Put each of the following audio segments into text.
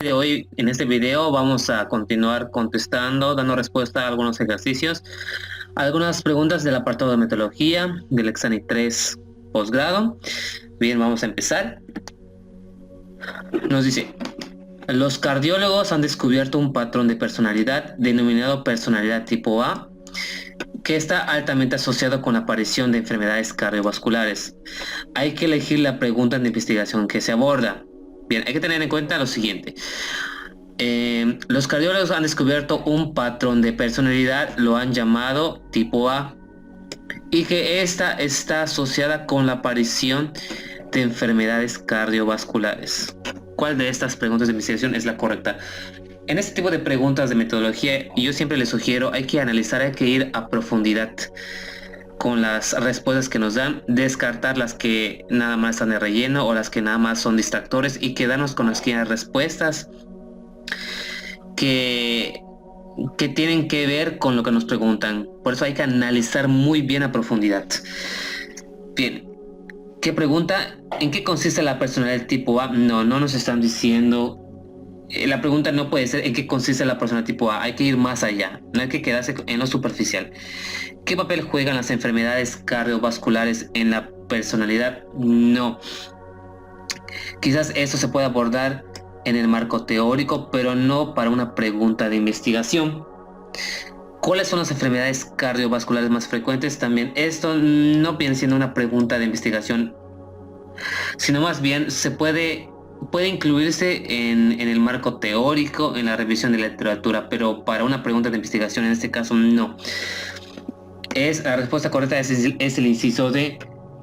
de hoy, en este video, vamos a continuar contestando, dando respuesta a algunos ejercicios, algunas preguntas del apartado de metodología del Exani 3 posgrado. Bien, vamos a empezar. Nos dice: los cardiólogos han descubierto un patrón de personalidad denominado personalidad tipo A, que está altamente asociado con la aparición de enfermedades cardiovasculares. Hay que elegir la pregunta de investigación que se aborda. Bien, hay que tener en cuenta lo siguiente. Los cardiólogos han descubierto un patrón de personalidad, lo han llamado tipo A, y que esta está asociada con la aparición de enfermedades cardiovasculares. ¿Cuál de estas preguntas de investigación es la correcta? En este tipo de preguntas de metodología, yo siempre les sugiero, hay que analizar, hay que ir a profundidad con las respuestas que nos dan, descartar las que nada más están de relleno o las que nada más son distractores y quedarnos con las que hay respuestas que tienen que ver con lo que nos preguntan. Por eso hay que analizar muy bien a profundidad. Bien, ¿qué pregunta? ¿En qué consiste la personalidad tipo A? No nos están diciendo. La pregunta no puede ser en qué consiste la personalidad tipo A, hay que ir más allá, no hay que quedarse en lo superficial. ¿Qué papel juegan las enfermedades cardiovasculares en la personalidad? No. Quizás eso se puede abordar en el marco teórico, pero no para una pregunta de investigación. ¿Cuáles son las enfermedades cardiovasculares más frecuentes? También esto no viene siendo una pregunta de investigación, sino más bien puede incluirse en el marco teórico, en la revisión de la literatura, pero para una pregunta de investigación en este caso no. La respuesta correcta es el inciso D.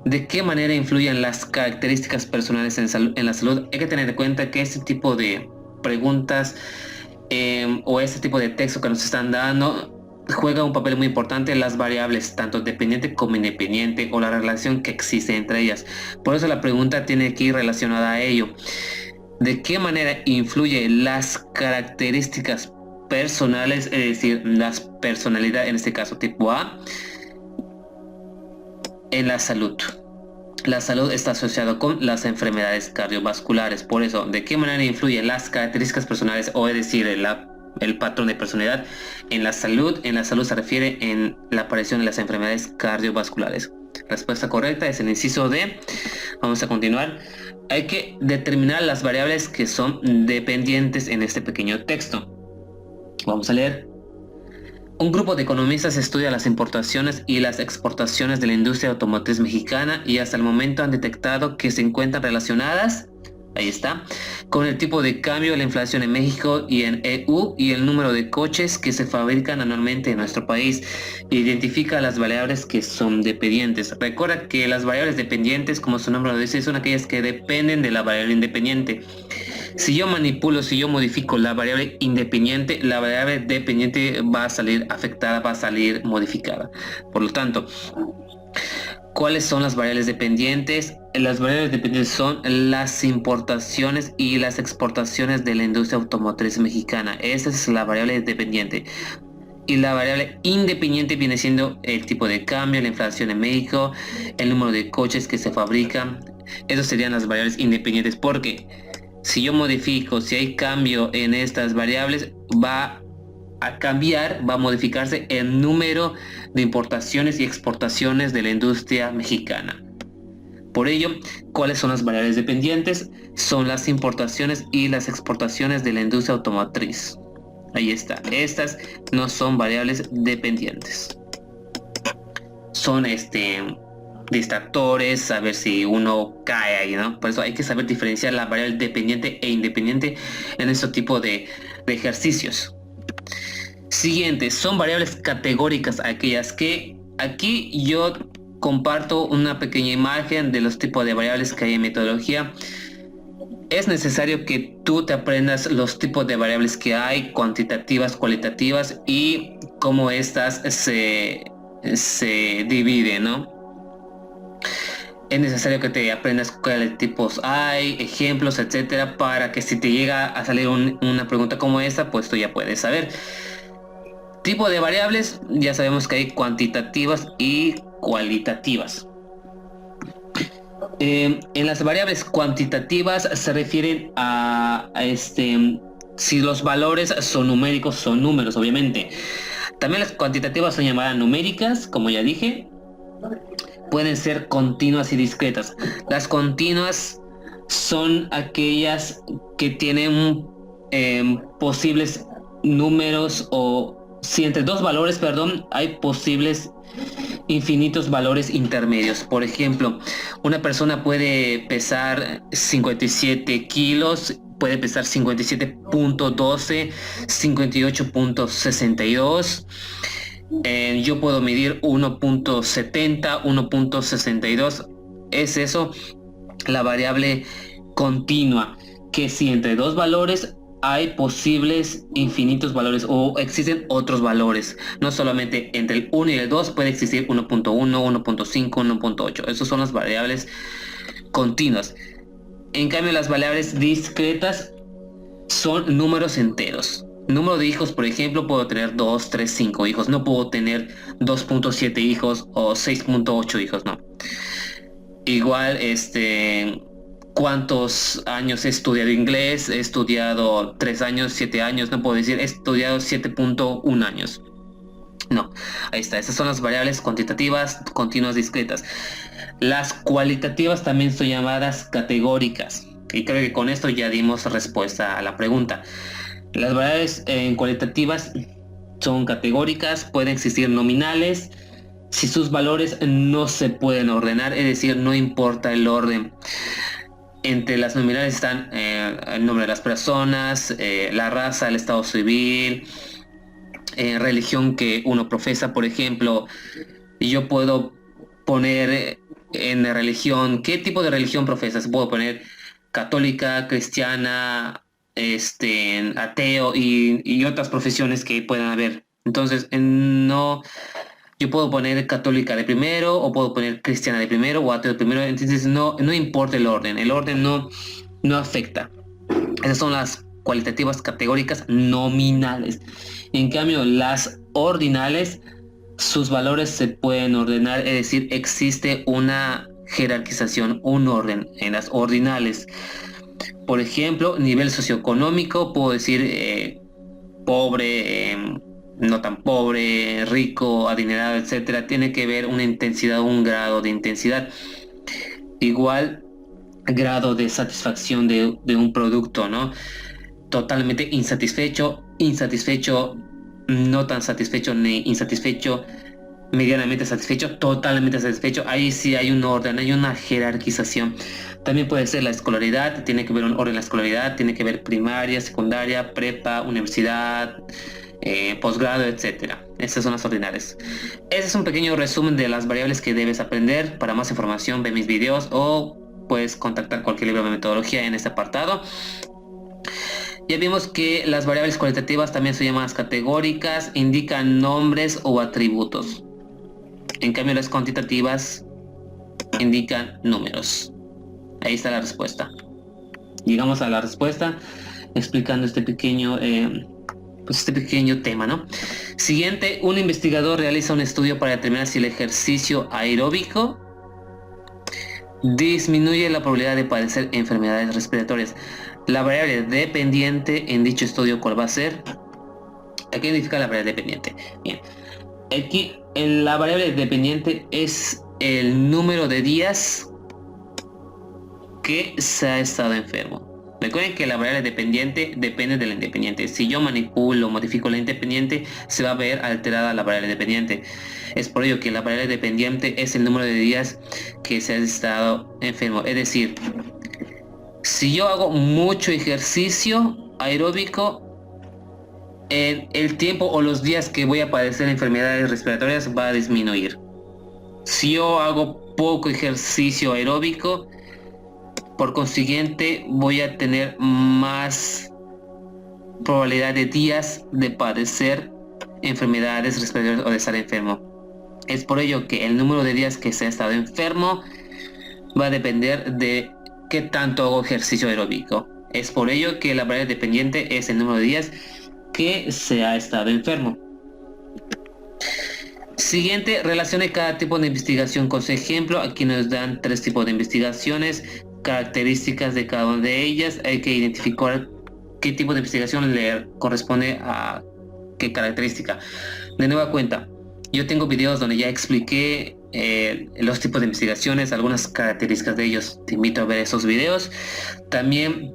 ¿De qué manera influyen las características personales en la salud? Hay que tener en cuenta que este tipo de preguntas o este tipo de texto que nos están dando juega un papel muy importante en las variables, tanto dependiente como independiente, o la relación que existe entre ellas. Por eso la pregunta tiene que ir relacionada a ello. ¿De qué manera influyen las características personales, es decir, las personalidades, en este caso tipo A, en la salud? La salud está asociada con las enfermedades cardiovasculares. Por eso, ¿de qué manera influyen las características personales, o es decir, el patrón de personalidad en la salud? En la salud se refiere en la aparición de las enfermedades cardiovasculares. Respuesta correcta es el inciso D. Vamos a continuar. Hay que determinar las variables que son dependientes en este pequeño texto. Vamos a leer. Un grupo de economistas estudia las importaciones y las exportaciones de la industria automotriz mexicana y hasta el momento han detectado que se encuentran relacionadas, ahí está, con el tipo de cambio, la inflación en México y en EU y el número de coches que se fabrican anualmente en nuestro país. Identifica las variables que son dependientes. Recuerda que las variables dependientes, como su nombre lo dice, son aquellas que dependen de la variable independiente. Si yo manipulo, si yo modifico la variable independiente, la variable dependiente va a salir afectada, va a salir modificada. Por lo tanto, ¿cuáles son las variables dependientes? Las variables dependientes son las importaciones y las exportaciones de la industria automotriz mexicana. Esa es la variable dependiente. Y la variable independiente viene siendo el tipo de cambio, la inflación en México, el número de coches que se fabrican. Esas serían las variables independientes, porque si yo modifico, si hay cambio en estas variables, va a cambiar, va a modificarse el número de importaciones y exportaciones de la industria mexicana. Por ello, ¿cuáles son las variables dependientes? Son las importaciones y las exportaciones de la industria automotriz. Ahí está. Estas no son variables dependientes. Son distractores, saber si uno cae ahí, ¿no? Por eso hay que saber diferenciar la variable dependiente e independiente en este tipo de ejercicios. Siguiente, son variables categóricas, aquellas que aquí yo comparto una pequeña imagen de los tipos de variables que hay en metodología. Es necesario que tú te aprendas los tipos de variables que hay, cuantitativas, cualitativas, y cómo estas se dividen, ¿no? Es necesario que te aprendas cuáles tipos hay, ejemplos, etcétera, para que si te llega a salir una pregunta como esta, pues tú ya puedes saber. Tipo de variables, ya sabemos que hay cuantitativas y cualitativas. En las variables cuantitativas se refieren a Si los valores son numéricos, son números, obviamente. También las cuantitativas son llamadas numéricas, como ya dije. Pueden ser continuas y discretas. Las continuas son aquellas que tienen posibles números, o si entre dos valores, perdón, hay posibles infinitos valores intermedios. Por ejemplo, una persona puede pesar 57 kilos, puede pesar 57.12, 58.62. Yo puedo medir 1.70, 1.62. Es eso, la variable continua, que si entre dos valores hay posibles infinitos valores o existen otros valores. No solamente entre el 1 y el 2 puede existir 1.1, 1.5, 1.8. Esas son las variables continuas. En cambio, las variables discretas son números enteros. Número de hijos, por ejemplo, puedo tener 2, 3, 5 hijos. No puedo tener 2.7 hijos o 6.8 hijos, no. Igual, cuántos años he estudiado inglés. He estudiado 3 años, 7 años. No puedo decir he estudiado 7.1 años. No, ahí está. Esas son las variables cuantitativas continuas discretas. Las cualitativas también son llamadas categóricas. Y creo que con esto ya dimos respuesta a la pregunta. Las variables cualitativas son categóricas, pueden existir nominales si sus valores no se pueden ordenar, es decir, no importa el orden. Entre las nominales están el nombre de las personas, la raza, el estado civil, religión que uno profesa. Por ejemplo, yo puedo poner en la religión, ¿qué tipo de religión profesas? Puedo poner católica, cristiana, ateo y otras profesiones que puedan haber. Entonces, no, yo puedo poner católica de primero, o puedo poner cristiana de primero, o ateo de primero. Entonces, no importa el orden no afecta. Esas son las cualitativas categóricas nominales. En cambio, las ordinales, sus valores se pueden ordenar, es decir, existe una jerarquización, un orden en las ordinales. Por ejemplo, nivel socioeconómico, puedo decir pobre, no tan pobre, rico, adinerado, etcétera. Tiene que ver una intensidad, un grado de intensidad. Igual, grado de satisfacción de un producto, ¿no? Totalmente insatisfecho, no tan satisfecho, ni insatisfecho, medianamente satisfecho, totalmente satisfecho. Ahí sí hay un orden, hay una jerarquización. También puede ser la escolaridad, tiene que ver un orden en la escolaridad, tiene que ver primaria, secundaria, prepa, universidad, posgrado, etcétera. Estas son las ordinales. Ese es un pequeño resumen de las variables que debes aprender. Para más información ve mis videos o puedes contactar cualquier libro de metodología en este apartado. Ya vimos que las variables cualitativas también son llamadas categóricas, indican nombres o atributos. En cambio, las cuantitativas indican números. Ahí está la respuesta. Llegamos a la respuesta explicando este pequeño tema, ¿no? Siguiente, un investigador realiza un estudio para determinar si el ejercicio aeróbico disminuye la probabilidad de padecer enfermedades respiratorias. La variable dependiente en dicho estudio, ¿cuál va a ser? ¿Qué significa la variable dependiente? Bien, aquí la variable dependiente es el número de días que se ha estado enfermo. Recuerden que la variable dependiente depende de la independiente. Si yo manipulo o modifico la independiente, se va a ver alterada la variable dependiente. Es por ello que la variable dependiente es el número de días que se ha estado enfermo. Es decir, si yo hago mucho ejercicio aeróbico, el tiempo o los días que voy a padecer enfermedades respiratorias va a disminuir. Si yo hago poco ejercicio aeróbico, por consiguiente voy a tener más probabilidad de días de padecer enfermedades respiratorias o de estar enfermo. Es por ello que el número de días que se ha estado enfermo va a depender de qué tanto hago ejercicio aeróbico. Es por ello que la variable dependiente es el número de días que se ha estado enfermo. Siguiente, relacione cada tipo de investigación con su ejemplo. Aquí nos dan 3 tipos de investigaciones, características de cada una de ellas. Hay que identificar qué tipo de investigación le corresponde a qué característica. De nueva cuenta, yo tengo videos donde ya expliqué los tipos de investigaciones, algunas características de ellos. Te invito a ver esos videos. También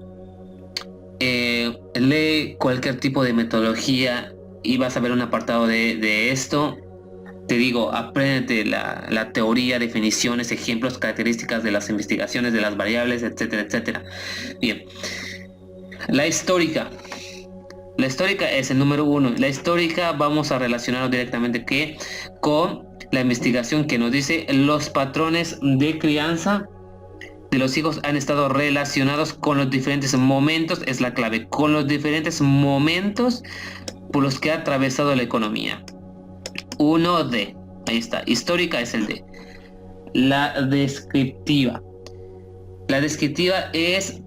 lee cualquier tipo de metodología y vas a ver un apartado de esto. Te digo, apréndete la teoría, definiciones, ejemplos, características de las investigaciones, de las variables, etcétera, etcétera. Bien. La histórica. La histórica es el número 1. La histórica vamos a relacionarlo directamente con la investigación que nos dice los patrones de crianza de los hijos han estado relacionados con los diferentes momentos, es la clave, con los diferentes momentos por los que ha atravesado la economía. 1D, ahí está, histórica es el D. La descriptiva. La descriptiva es,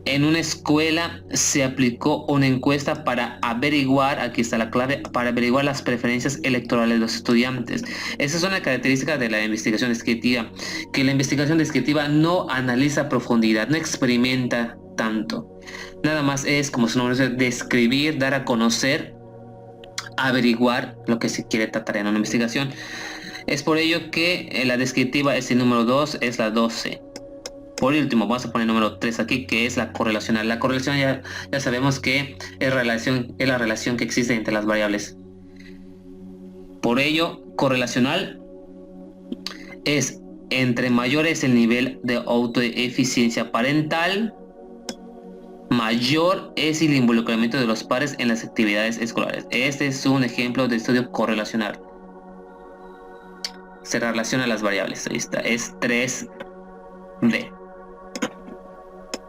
en una escuela se aplicó una encuesta para averiguar, aquí está la clave, para averiguar las preferencias electorales de los estudiantes. Esa es una característica de la investigación descriptiva, que la investigación descriptiva no analiza a profundidad, no experimenta tanto. Nada más es, como su nombre dice, describir, dar a conocer, averiguar lo que se quiere tratar en una investigación. Es por ello que la descriptiva es el número 2, es la 12. Por último, vamos a poner el número 3 aquí, que es la correlacional. La correlación ya sabemos que es la relación que existe entre las variables. Por ello, correlacional es entre mayor es el nivel de autoeficiencia parental, mayor es el involucramiento de los padres en las actividades escolares. Este es un ejemplo de estudio correlacional. Se relaciona a las variables. Ahí está, es 3D.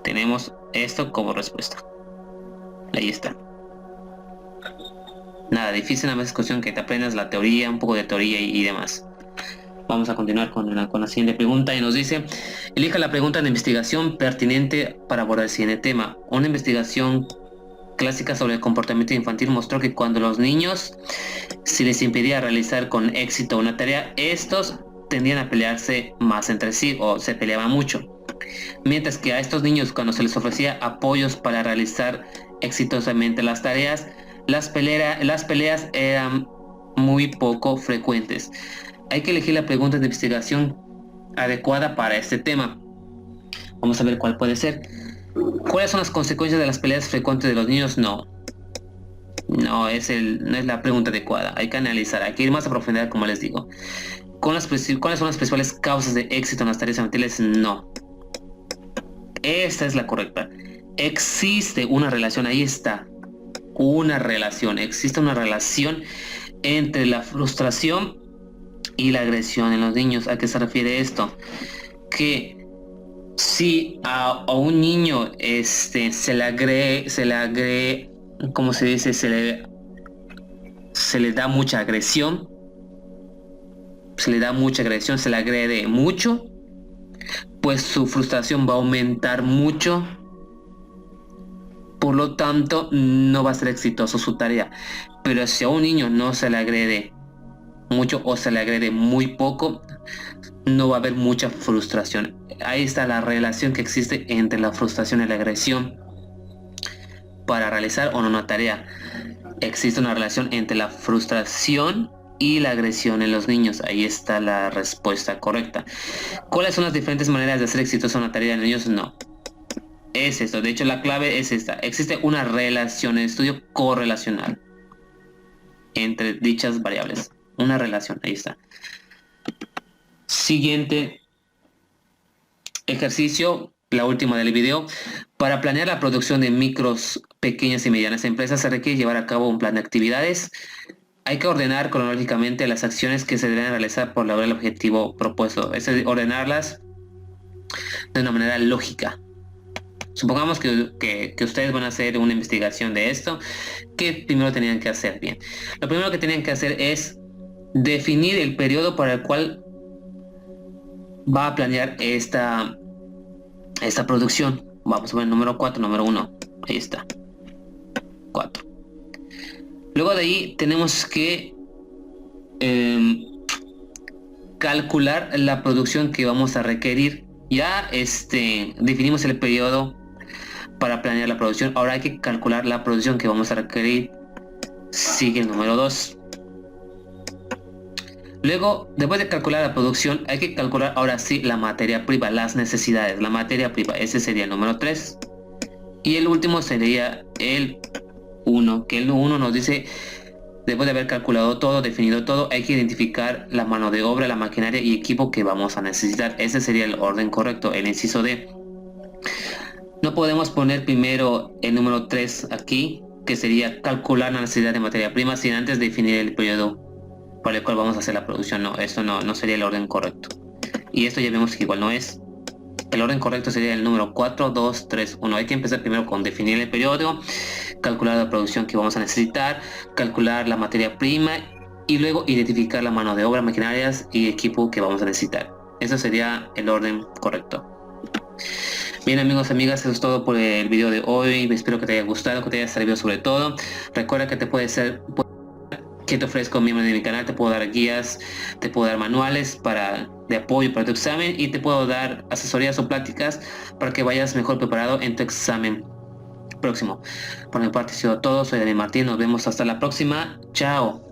Tenemos esto como respuesta. Ahí está. Nada difícil, nada más es cuestión que te aprendas la teoría, un poco de teoría y demás. Vamos a continuar con la siguiente pregunta y nos dice: elija la pregunta de investigación pertinente para abordar el siguiente tema. Una investigación clásica sobre el comportamiento infantil mostró que cuando los niños se les impedía realizar con éxito una tarea, estos tendían a pelearse más entre sí o se peleaban mucho. Mientras que a estos niños, cuando se les ofrecía apoyos para realizar exitosamente las tareas, las peleas eran muy poco frecuentes. Hay que elegir la pregunta de investigación adecuada para este tema. Vamos a ver cuál puede ser. ¿Cuáles son las consecuencias de las peleas frecuentes de los niños? No es la pregunta adecuada. Hay que analizar, hay que ir más a profundidad, como les digo. ¿Cuáles son las principales causas de éxito en las tareas infantiles? No. Esta es la correcta. Existe una relación, ahí está. Existe una relación entre la frustración y la agresión en los niños. ¿A qué se refiere esto? Que si a un niño se le agrede, ¿cómo se dice? Se le da mucha agresión, se le agrede mucho, pues su frustración va a aumentar mucho. Por lo tanto, no va a ser exitoso su tarea. Pero si a un niño no se le agrede mucho o se le agrede muy poco, no va a haber mucha frustración. Ahí está la relación que existe entre la frustración y la agresión para realizar o no una tarea. Existe una relación entre la frustración y la agresión en los niños. Ahí está la respuesta correcta. ¿Cuáles son las diferentes maneras de hacer exitosa una tarea de los niños? No. Es esto. De hecho, la clave es esta. Existe una relación en estudio correlacional entre dichas variables. Una relación. Ahí está. Siguiente ejercicio, la última del video. Para planear la producción de micros, pequeñas y medianas empresas se requiere llevar a cabo un plan de actividades. Hay que ordenar cronológicamente las acciones que se deben realizar por lograr el objetivo propuesto. Es decir, ordenarlas de una manera lógica. Supongamos que ustedes van a hacer una investigación de esto. ¿Qué primero tenían que hacer? Bien, lo primero que tenían que hacer es definir el periodo para el cual va a planear esta producción. Vamos a ver el número 4, número 1. Ahí está. 4. Luego de ahí tenemos que calcular la producción que vamos a requerir. Ya definimos el periodo para planear la producción. Ahora hay que calcular la producción que vamos a requerir. Sigue el número 2. Luego, después de calcular la producción, hay que calcular ahora sí la materia prima, las necesidades, la materia prima. Ese sería el número 3. Y el último sería el 1, que el 1 nos dice, después de haber calculado todo, definido todo, hay que identificar la mano de obra, la maquinaria y equipo que vamos a necesitar. Ese sería el orden correcto, el inciso D. No podemos poner primero el número 3 aquí, que sería calcular la necesidad de materia prima, sin antes definir el periodo para el cual vamos a hacer la producción. No, esto no sería el orden correcto. Y esto ya vemos que igual no es. El orden correcto sería el número 4, 2, 3, 1. Hay que empezar primero con definir el periodo, calcular la producción que vamos a necesitar, calcular la materia prima y luego identificar la mano de obra, maquinarias y equipo que vamos a necesitar. Eso sería el orden correcto. Bien, amigos, amigas, eso es todo por el video de hoy. Espero que te haya gustado, que te haya servido sobre todo. Recuerda que que te ofrezco miembro de mi canal, te puedo dar guías, te puedo dar manuales de apoyo para tu examen y te puedo dar asesorías o pláticas para que vayas mejor preparado en tu examen próximo. Por mi parte ha sido todo, soy David Martín, nos vemos hasta la próxima, chao.